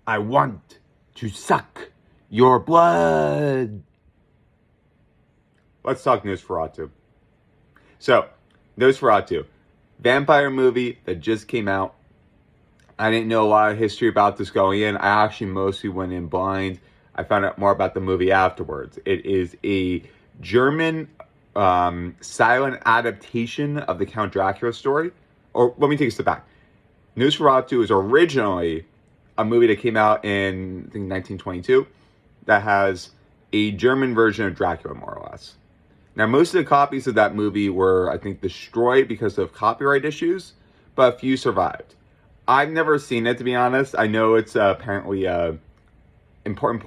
I want to suck your blood. Let's talk Nosferatu. So, Nosferatu, vampire movie that just came out. I didn't know a lot of history about this going in. I actually mostly went in blind. I found out more about the movie afterwards. It is a German silent adaptation of the Count Dracula story. Or let me take a step back. Nosferatu is originally a movie that came out in, I think, 1922 that has a German version of Dracula, more or less. Now, most of the copies of that movie were, I think, destroyed because of copyright issues, but a few survived. I've never seen it, to be honest. I know it's apparently important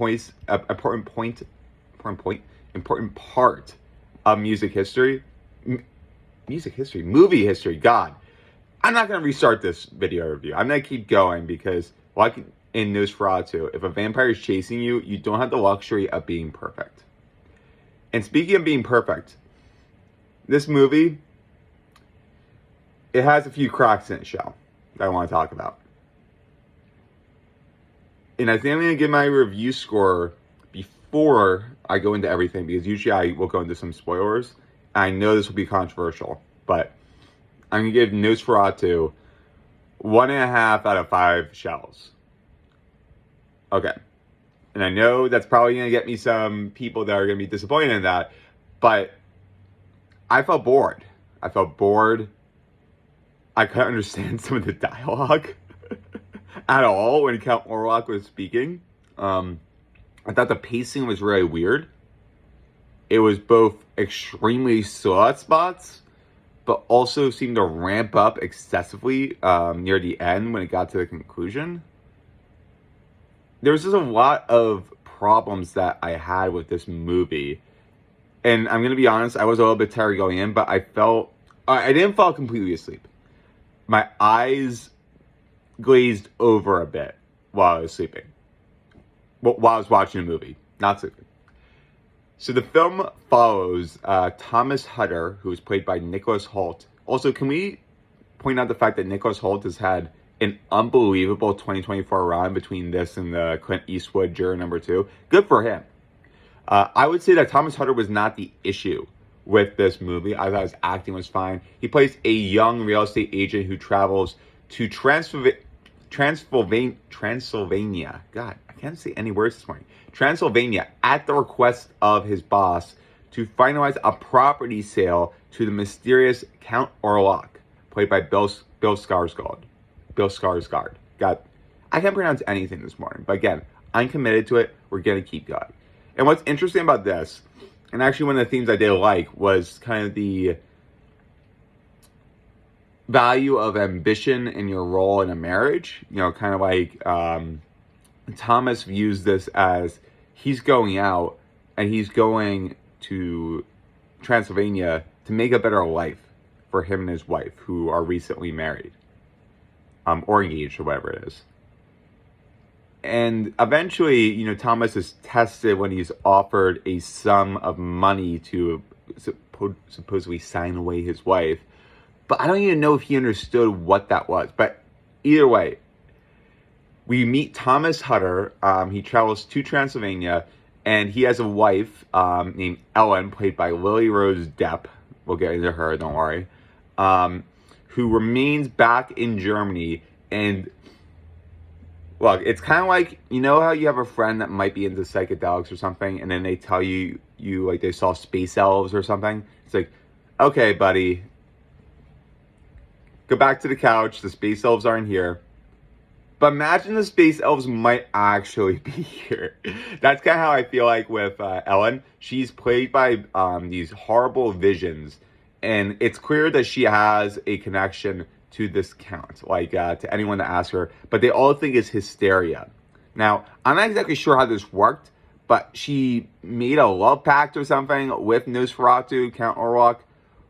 part of music history. Movie history. God, I'm not gonna restart this video review. I'm gonna keep going because, like in Nosferatu, if a vampire is chasing you, you don't have the luxury of being perfect. And speaking of being perfect, this movie, it has a few cracks in its shell that I want to talk about. And I think I'm going to give my review score before I go into everything, because usually I will go into some spoilers. I know this will be controversial, but I'm going to give Nosferatu 1.5 out of 5 shells. Okay. And I know that's probably going to get me some people that are going to be disappointed in that, but I felt bored. I couldn't understand some of the dialogue at all when Count Orlok was speaking. I thought the pacing was really weird. It was both extremely slow at spots, but also seemed to ramp up excessively near the end when it got to the conclusion. There was just a lot of problems that I had with this movie. And I'm going to be honest, I was a little bit tired going in, but I didn't fall completely asleep. My eyes glazed over a bit while I was sleeping. Well, while I was watching a movie, not sleeping. So the film follows Thomas Hutter, who is played by Nicholas Hoult. Also, can we point out the fact that Nicholas Hoult has had an unbelievable 2024 run between this and the Clint Eastwood Juror Number 2. Good for him. I would say that Thomas Hutter was not the issue with this movie. I thought his acting was fine. He plays a young real estate agent who travels to Transylvania. God, I can't say any words this morning. Transylvania at the request of his boss to finalize a property sale to the mysterious Count Orlok, played by Bill Skarsgård. God, I can't pronounce anything this morning, but again, I'm committed to it. We're going to keep going. And what's interesting about this, and actually one of the themes I did like, was kind of the value of ambition in your role in a marriage. You know, kind of like Thomas views this as he's going out and he's going to Transylvania to make a better life for him and his wife, who are recently married. Or engaged, or whatever it is. And eventually, you know, Thomas is tested when he's offered a sum of money to supposedly sign away his wife. But I don't even know if he understood what that was. But either way, we meet Thomas Hutter. He travels to Transylvania, and he has a wife named Ellen, played by Lily Rose Depp. We'll get into her, don't worry. Who remains back in Germany. And look, it's kind of like, you know how you have a friend that might be into psychedelics or something, and then they tell you like they saw space elves or something. It's like, okay, buddy, go back to the couch. The space elves aren't here. But imagine the space elves might actually be here. That's kind of how I feel like with Ellen. She's played by these horrible visions. And it's clear that she has a connection to this count, like to anyone that asks her. But they all think it's hysteria. Now, I'm not exactly sure how this worked, but she made a love pact or something with Nosferatu, Count Orlok,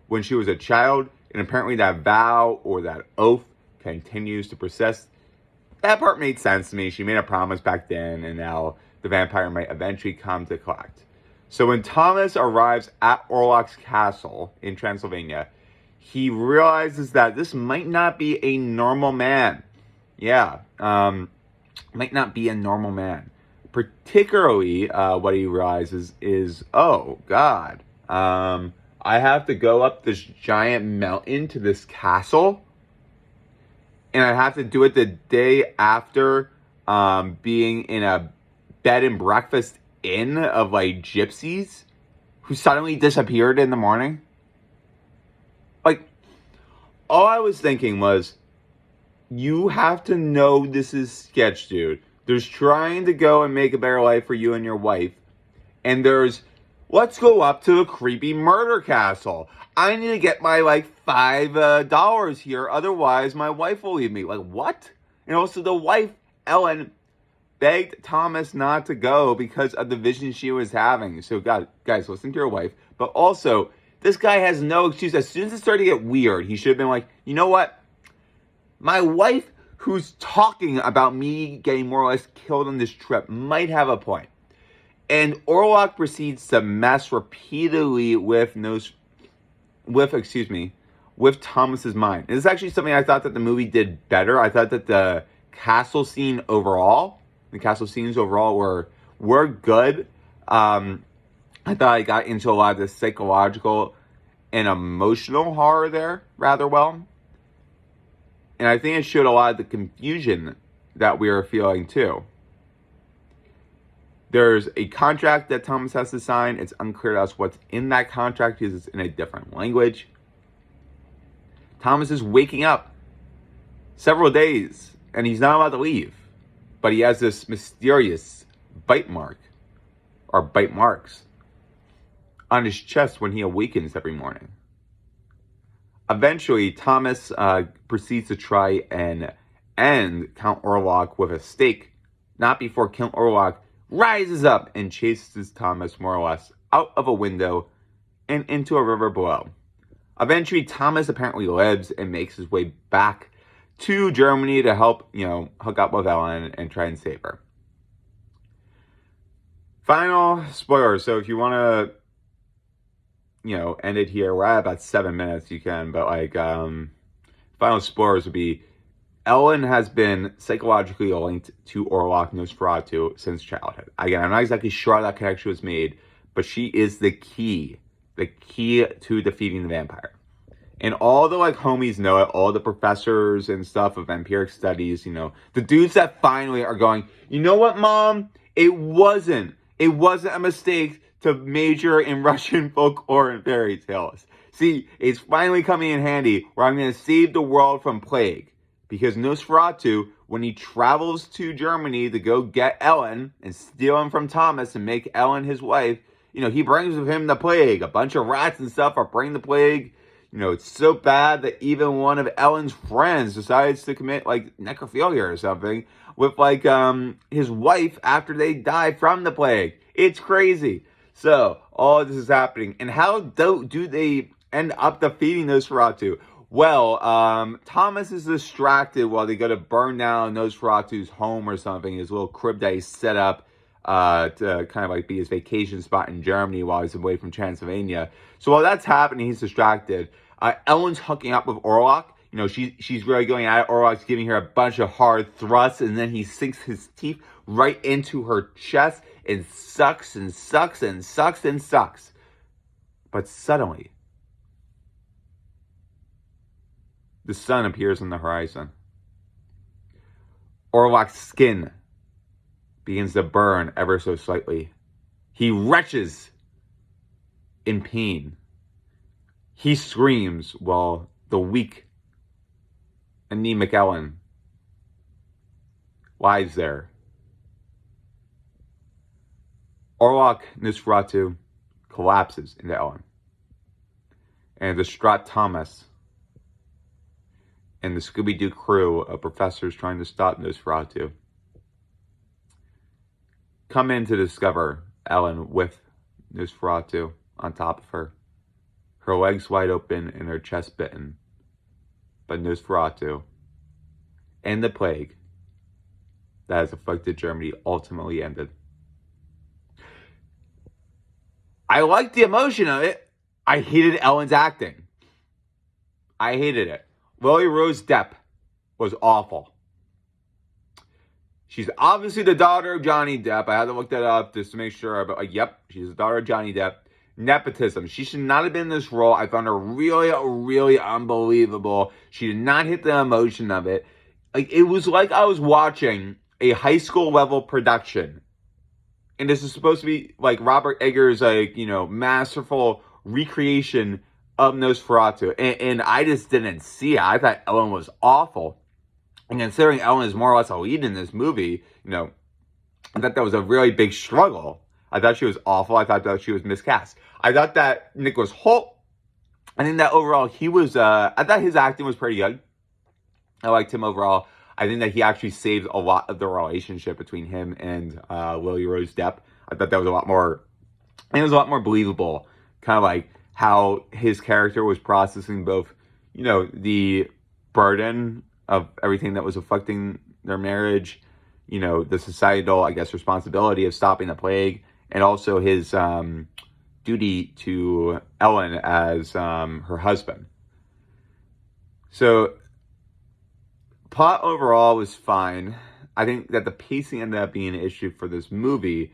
when she was a child. And apparently that vow or that oath continues to persist. That part made sense to me. She made a promise back then, and now the vampire might eventually come to collect. So when Thomas arrives at Orlok's castle in Transylvania, he realizes that this might not be a normal man. Yeah. might not be a normal man. Particularly, what he realizes is, oh God, I have to go up this giant mountain to this castle, and I have to do it the day after being in a bed and breakfast inn of like gypsies who suddenly disappeared in the morning. Like, all I was thinking was, you have to know this is sketch, dude. There's trying to go and make a better life for you and your wife. And there's, let's go up to the creepy murder castle. I need to get my, like, $5 here. Otherwise, my wife will leave me. Like, what? And also, the wife, Ellen, begged Thomas not to go because of the vision she was having. So, guys, listen to your wife. But also, this guy has no excuse. As soon as it started to get weird, he should have been like, you know what? My wife, who's talking about me getting more or less killed on this trip, might have a point. And Orlok proceeds to mess repeatedly with Thomas's mind. And this is actually something I thought that the movie did better. I thought that the castle scenes overall were good. I thought I got into a lot of the psychological and emotional horror there rather well. And I think it showed a lot of the confusion that we were feeling too. There's a contract that Thomas has to sign. It's unclear to us what's in that contract because it's in a different language. Thomas is waking up several days and he's not allowed to leave. But he has this mysterious bite mark, or bite marks, on his chest when he awakens every morning. Eventually, Thomas proceeds to try and end Count Orlok with a stake, not before Count Orlok rises up and chases Thomas more or less out of a window and into a river below. Eventually, Thomas apparently lives and makes his way back to Germany to help, hook up with Ellen and try and save her. Final spoilers. So if you want to end it here. We're at about 7 minutes. You can, but final spoilers would be, Ellen has been psychologically linked to Orlok Nosferatu since childhood. Again, I'm not exactly sure how that connection was made, but she is the key to defeating the vampire. And all the homies know it, all the professors and stuff of vampiric studies, the dudes that finally are going, you know what, Mom? It wasn't a mistake to major in Russian folklore and fairy tales. See, it's finally coming in handy where I'm going to save the world from plague. Because Nosferatu, when he travels to Germany to go get Ellen and steal him from Thomas and make Ellen his wife, he brings with him the plague. A bunch of rats and stuff are bringing the plague. It's so bad that even one of Ellen's friends decides to commit necrophilia or something with his wife after they die from the plague. It's crazy. So all this is happening, and how do they end up defeating Nosferatu? Well, Thomas is distracted while they go to burn down Nosferatu's home or something, his little crib that he set up to kind of be his vacation spot in Germany while he's away from Transylvania. So while that's happening, he's distracted. Ellen's hooking up with Orlok. She's really going at it. Orlok's giving her a bunch of hard thrusts, and then he sinks his teeth right into her chest and sucks and sucks and sucks and sucks. But suddenly, the sun appears on the horizon. Orlok's skin begins to burn ever so slightly. He retches in pain. He screams while the weak, anemic Ellen lies there. Orlok Nosferatu collapses into Ellen. And the distraught Thomas and the Scooby-Doo crew of professors trying to stop Nosferatu come in to discover Ellen with Nosferatu on top of her. Her legs wide open and her chest bitten. But Nosferatu and the plague that has afflicted Germany ultimately ended. I liked the emotion of it. I hated Ellen's acting. I hated it. Lily Rose Depp was awful. She's obviously the daughter of Johnny Depp. I had to look that up just to make sure. But like, yep, she's the daughter of Johnny Depp. Nepotism. She should not have been in this role. I found her really, really unbelievable. She did not hit the emotion of it. Like, it was like I was watching a high school level production. And this is supposed to be like Robert Eggers, like, masterful recreation of Nosferatu. And I just didn't see it. I thought Ellen was awful. And considering Ellen is more or less a lead in this movie, I thought that was a really big struggle. I thought she was awful. I thought that she was miscast. I thought that Nicholas Hoult, I think that overall I thought his acting was pretty good. I liked him overall. I think that he actually saved a lot of the relationship between him and Lily Rose Depp. I thought that was a lot more, and it was a lot more believable. Kind of like how his character was processing both, the burden of everything that was affecting their marriage, the societal, I guess, responsibility of stopping the plague, and also his duty to Ellen as her husband. So, plot overall was fine. I think that the pacing ended up being an issue for this movie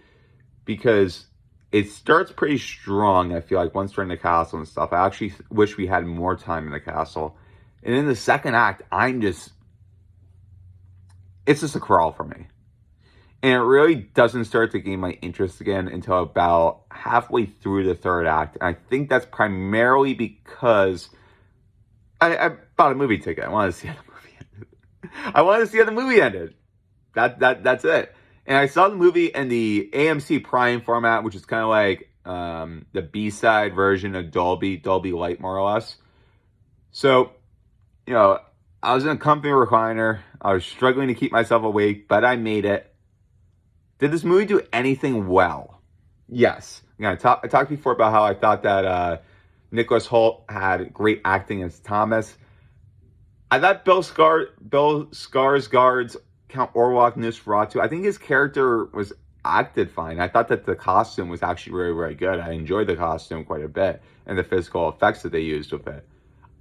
because it starts pretty strong, I feel like, once we're in the castle and stuff. I actually wish we had more time in the castle. And in the second act, it's just a crawl for me. And it really doesn't start to gain my interest again until about halfway through the third act. And I think that's primarily because I bought a movie ticket. I wanted to see how the movie ended. I wanted to see how the movie ended. That's it. And I saw the movie in the AMC Prime format, which is kind of like the B-side version of Dolby Light, more or less. So, I was in a comfy recliner. I was struggling to keep myself awake, but I made it. Did this movie do anything well? Yes. I talked before about how I thought that Nicholas Hoult had great acting as Thomas. I thought Bill Skarsgård's Count Orlok Nosferatu, I think his character was acted fine. I thought that the costume was actually really, really good. I enjoyed the costume quite a bit and the physical effects that they used with it.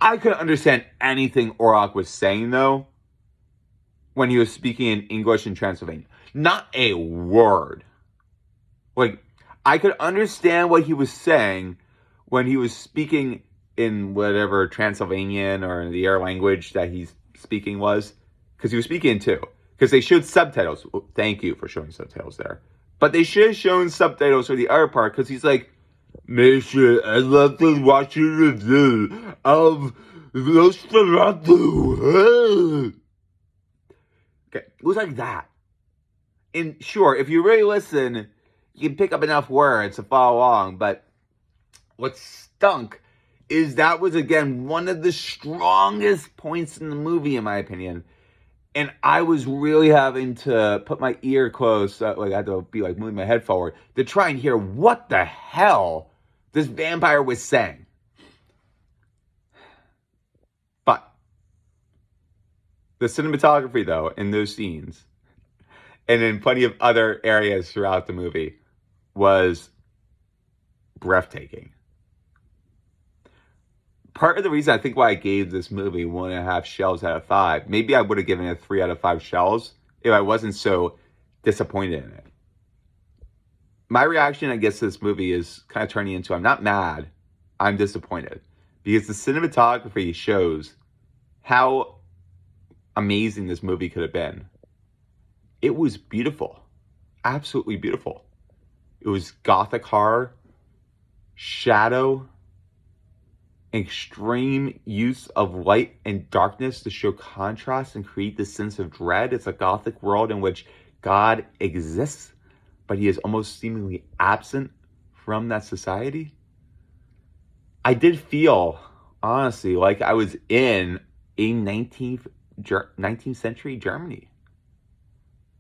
I couldn't understand anything Orlok was saying, though, when he was speaking in English in Transylvania. Not a word. Like, I could understand what he was saying when he was speaking in whatever Transylvanian or the air language that he's speaking was. Because he was speaking too. Because they showed subtitles. Well, thank you for showing subtitles there. But they should have shown subtitles for the other part. Because he's like, Monsieur, I'd love to watch a review of Nosferatu. Okay, it was like that. And sure, if you really listen, you can pick up enough words to follow along. But what stunk is that was, again, one of the strongest points in the movie, in my opinion. And I was really having to put my ear close, I had to be moving my head forward to try and hear what the hell this vampire was saying. But the cinematography, though, in those scenes, and in plenty of other areas throughout the movie, was breathtaking. Part of the reason I think why I gave this movie 1.5 shells out of 5, maybe I would have given it 3 out of 5 shells if I wasn't so disappointed in it. My reaction, I guess, to this movie is kind of turning into, I'm not mad, I'm disappointed. Because the cinematography shows how amazing this movie could have been. It was beautiful. Absolutely beautiful. It was gothic horror, shadow, extreme use of light and darkness to show contrast and create this sense of dread. It's a gothic world in which God exists, but he is almost seemingly absent from that society. I did feel, honestly, like I was in a 19th century Germany.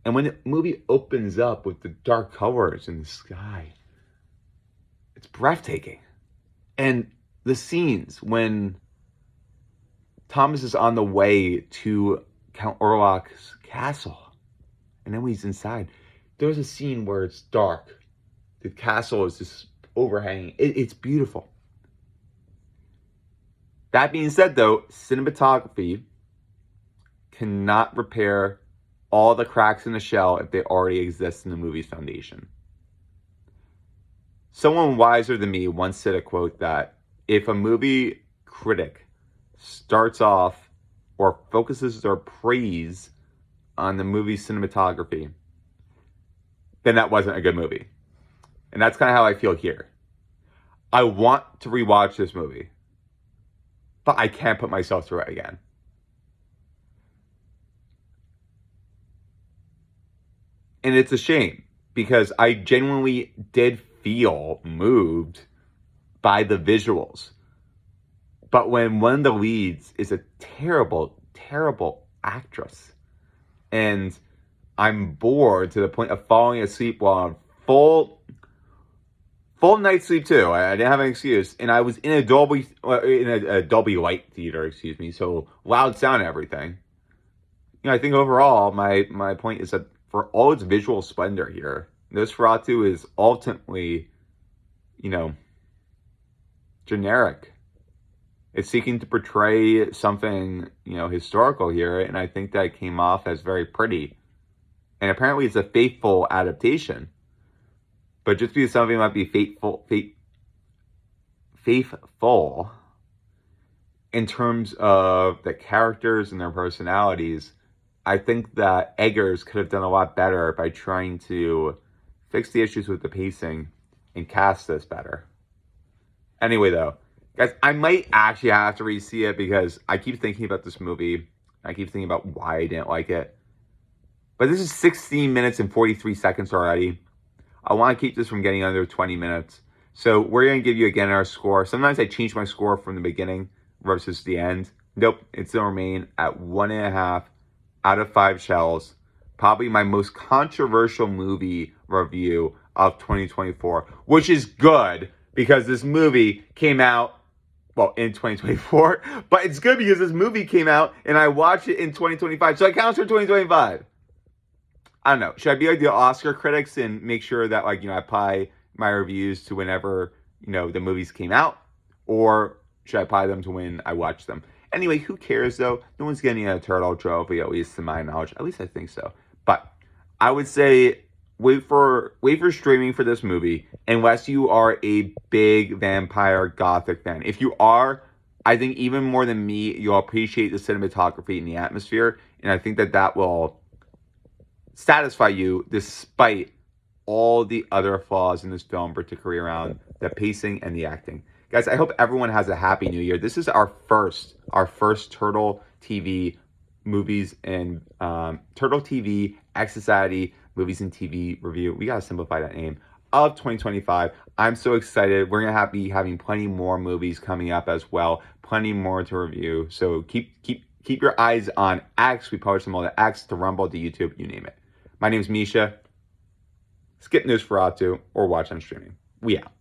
And when the movie opens up with the dark colors in the sky, it's breathtaking. And the scenes when Thomas is on the way to Count Orlok's castle, and then when he's inside, there's a scene where it's dark. The castle is just overhanging. It's beautiful. That being said, though, cinematography cannot repair all the cracks in the shell if they already exist in the movie's foundation. Someone wiser than me once said a quote that if a movie critic starts off or focuses their praise on the movie's cinematography, then that wasn't a good movie. And that's kind of how I feel here. I want to rewatch this movie, but I can't put myself through it again. And it's a shame because I genuinely did feel moved by the visuals. But when one of the leads is a terrible, terrible actress, and I'm bored to the point of falling asleep while on full night's sleep too. I didn't have an excuse, and I was in a Dolby Light theater, excuse me, so loud sound and everything. I think overall my point is that for all its visual splendor here, Nosferatu is ultimately, generic. It's seeking to portray something, historical here, and I think that came off as very pretty. And apparently it's a faithful adaptation. But just because something might be faithful in terms of the characters and their personalities, I think that Eggers could have done a lot better by trying to fix the issues with the pacing and cast this better. Anyway, though, guys, I might actually have to re-see it because I keep thinking about this movie. I keep thinking about why I didn't like it. But this is 16 minutes and 43 seconds already. I want to keep this from getting under 20 minutes. So we're going to give you again our score. Sometimes I change my score from the beginning versus the end. Nope, it's going to remain at 1.5 out of 5 shells. Probably my most controversial movie review of 2024, which is good because this movie came out, in 2024, but it's good because this movie came out and I watched it in 2025, so it counts for 2025. I don't know. Should I be like the Oscar critics and make sure that I apply my reviews to whenever, the movies came out? Or should I apply them to when I watch them? Anyway, who cares though? No one's getting a turtle trophy, at least to my knowledge. At least I think so. But I would say wait for streaming for this movie unless you are a big vampire gothic fan. If you are, I think even more than me, you'll appreciate the cinematography and the atmosphere. And I think that will satisfy you despite all the other flaws in this film, particularly around the pacing and the acting. Guys, I hope everyone has a happy new year. This is our first Turtle TV movies and Turtle TV X Society movies and TV review. We gotta simplify that name of 2025. I'm so excited. We're gonna be having plenty more movies coming up as well. Plenty more to review. So keep your eyes on X. We publish them all to X, to Rumble, to YouTube, you name it. My name is Misha. Skip Nosferatu or watch on streaming. We out.